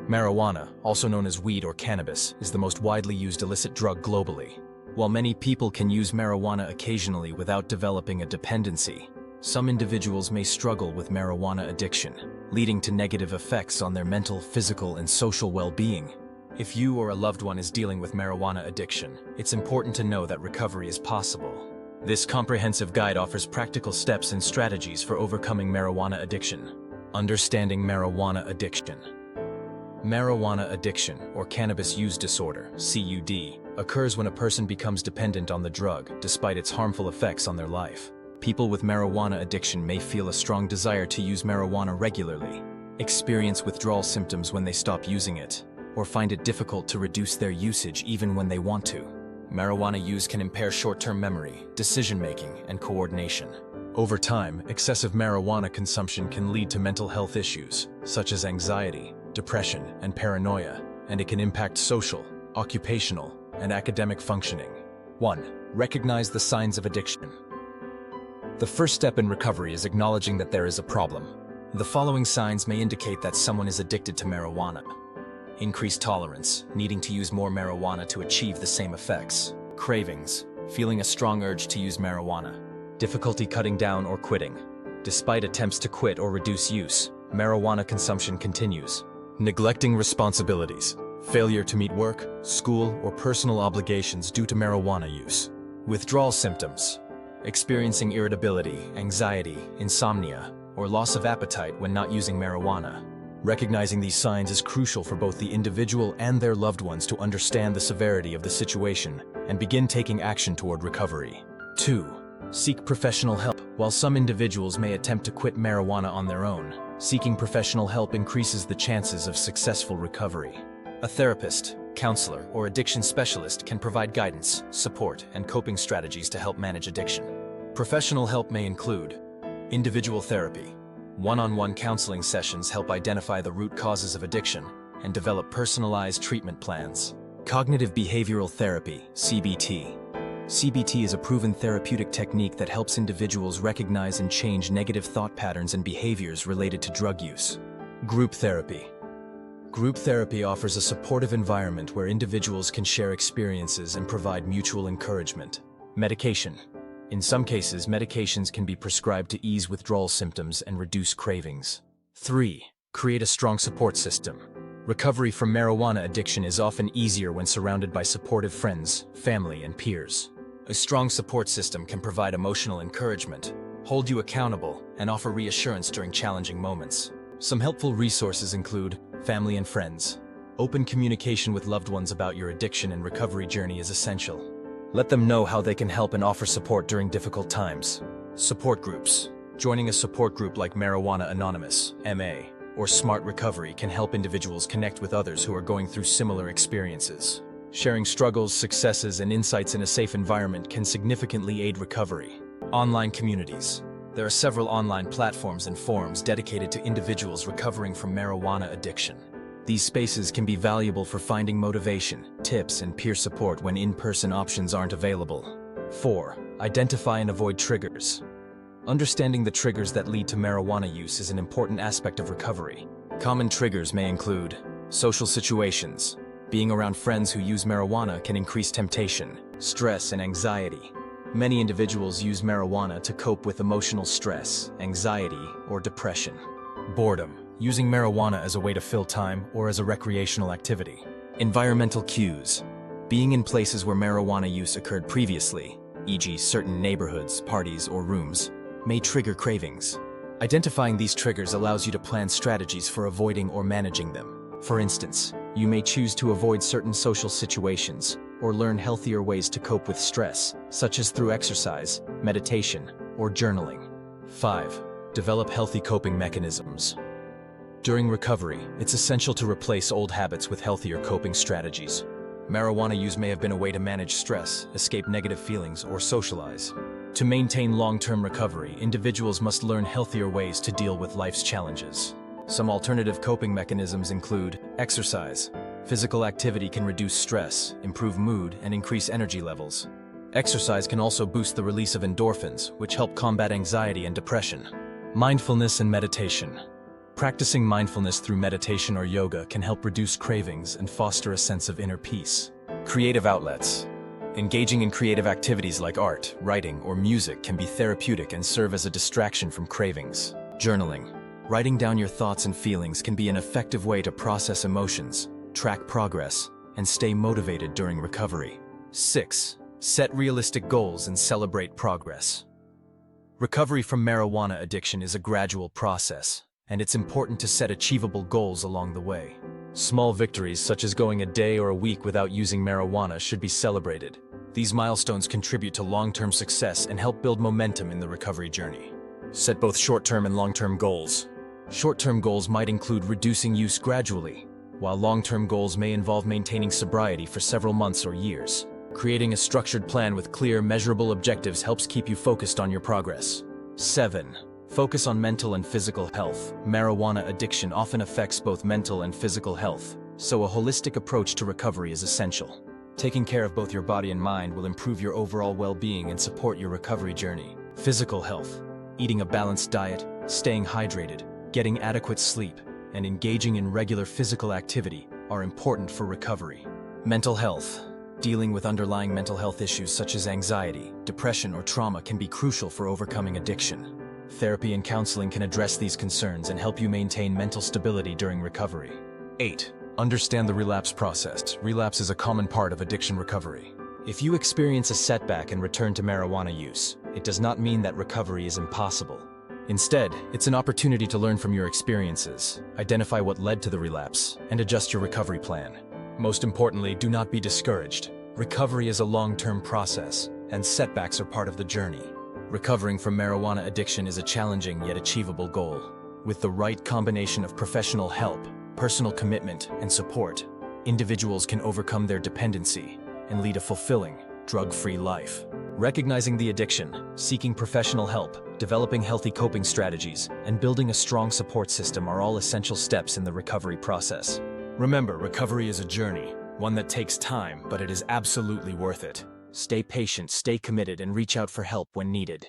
Marijuana, also known as weed or cannabis, is the most widely used illicit drug globally. While many people can use marijuana occasionally without developing a dependency, some individuals may struggle with marijuana addiction, leading to negative effects on their mental, physical, and social well-being. If you or a loved one is dealing with marijuana addiction, it's important to know that recovery is possible. This comprehensive guide offers practical steps and strategies for overcoming marijuana addiction. Understanding marijuana addiction. Marijuana addiction, or cannabis use disorder, CUD, occurs when a person becomes dependent on the drug despite its harmful effects on their life. People with marijuana addiction may feel a strong desire to use marijuana regularly, experience withdrawal symptoms when they stop using it, or find it difficult to reduce their usage even when they want to. Marijuana use can impair short-term memory, decision-making, and coordination. Over time, excessive marijuana consumption can lead to mental health issues, such as anxiety, depression, and paranoia, and it can impact social, occupational, and academic functioning. 1. Recognize the signs of addiction. The first step in recovery is acknowledging that there is a problem. The following signs may indicate that someone is addicted to marijuana. Increased tolerance, needing to use more marijuana to achieve the same effects. Cravings, feeling a strong urge to use marijuana. Difficulty cutting down or quitting. Despite attempts to quit or reduce use, marijuana consumption continues. Neglecting responsibilities. Failure to meet work, school, or personal obligations due to marijuana use. Withdrawal symptoms. Experiencing irritability, anxiety, insomnia, or loss of appetite when not using marijuana. Recognizing these signs is crucial for both the individual and their loved ones to understand the severity of the situation and begin taking action toward recovery. 2. Seek professional help. While some individuals may attempt to quit marijuana on their own, seeking professional help increases the chances of successful recovery. A therapist, counselor, or addiction specialist can provide guidance, support, and coping strategies to help manage addiction. Professional help may include individual therapy. One-on-one counseling sessions help identify the root causes of addiction and develop personalized treatment plans. Cognitive behavioral therapy, CBT. CBT is a proven therapeutic technique that helps individuals recognize and change negative thought patterns and behaviors related to drug use. Group therapy. Group therapy offers a supportive environment where individuals can share experiences and provide mutual encouragement. Medication. In some cases, medications can be prescribed to ease withdrawal symptoms and reduce cravings. 3. Create a strong support system. Recovery from marijuana addiction is often easier when surrounded by supportive friends, family, and peers. A strong support system can provide emotional encouragement, hold you accountable, and offer reassurance during challenging moments. Some helpful resources include family and friends. Open communication with loved ones about your addiction and recovery journey is essential. Let them know how they can help and offer support during difficult times. Support groups. Joining a support group like Marijuana Anonymous, MA, or Smart Recovery can help individuals connect with others who are going through similar experiences. Sharing struggles, successes, and insights in a safe environment can significantly aid recovery. Online communities. There are several online platforms and forums dedicated to individuals recovering from marijuana addiction. These spaces can be valuable for finding motivation, tips, and peer support when in-person options aren't available. 4. Identify and avoid triggers. Understanding the triggers that lead to marijuana use is an important aspect of recovery. Common triggers may include social situations. Being around friends who use marijuana can increase temptation, stress, and anxiety. Many individuals use marijuana to cope with emotional stress, anxiety, or depression. Boredom. Using marijuana as a way to fill time or as a recreational activity. Environmental cues. Being in places where marijuana use occurred previously, e.g. certain neighborhoods, parties, or rooms, may trigger cravings. Identifying these triggers allows you to plan strategies for avoiding or managing them. For instance, you may choose to avoid certain social situations or learn healthier ways to cope with stress, such as through exercise, meditation, or journaling. 5. Develop healthy coping mechanisms. During recovery, it's essential to replace old habits with healthier coping strategies. Marijuana use may have been a way to manage stress, escape negative feelings, or socialize. To maintain long-term recovery, individuals must learn healthier ways to deal with life's challenges. Some alternative coping mechanisms include exercise. Physical activity can reduce stress, improve mood, and increase energy levels. Exercise can also boost the release of endorphins, which help combat anxiety and depression. Mindfulness and meditation. Practicing mindfulness through meditation or yoga can help reduce cravings and foster a sense of inner peace. Creative outlets. Engaging in creative activities like art, writing, or music can be therapeutic and serve as a distraction from cravings. Journaling. Writing down your thoughts and feelings can be an effective way to process emotions, track progress, and stay motivated during recovery. 6. Set realistic goals and celebrate progress. Recovery from marijuana addiction is a gradual process, and it's important to set achievable goals along the way. Small victories, such as going a day or a week without using marijuana, should be celebrated. These milestones contribute to long-term success and help build momentum in the recovery journey. Set both short-term and long-term goals. Short-term goals might include reducing use gradually, while long-term goals may involve maintaining sobriety for several months or years. Creating a structured plan with clear, measurable objectives helps keep you focused on your progress. 7. Focus on mental and physical health. Marijuana addiction often affects both mental and physical health, so a holistic approach to recovery is essential. Taking care of both your body and mind will improve your overall well-being and support your recovery journey. Physical health. Eating a balanced diet, staying hydrated, getting adequate sleep, and engaging in regular physical activity are important for recovery. Mental health. Dealing with underlying mental health issues such as anxiety, depression, or trauma can be crucial for overcoming addiction. Therapy and counseling can address these concerns and help you maintain mental stability during recovery. 8. Understand the relapse process. Relapse is a common part of addiction recovery. If you experience a setback and return to marijuana use, it does not mean that recovery is impossible. Instead, it's an opportunity to learn from your experiences, identify what led to the relapse, and adjust your recovery plan. Most importantly, do not be discouraged. Recovery is a long-term process, and setbacks are part of the journey. Recovering from marijuana addiction is a challenging yet achievable goal. With the right combination of professional help, personal commitment, and support, individuals can overcome their dependency and lead a fulfilling, drug-free life. Recognizing the addiction, seeking professional help, developing healthy coping strategies, and building a strong support system are all essential steps in the recovery process. Remember, recovery is a journey, one that takes time, but it is absolutely worth it. Stay patient, stay committed, and reach out for help when needed.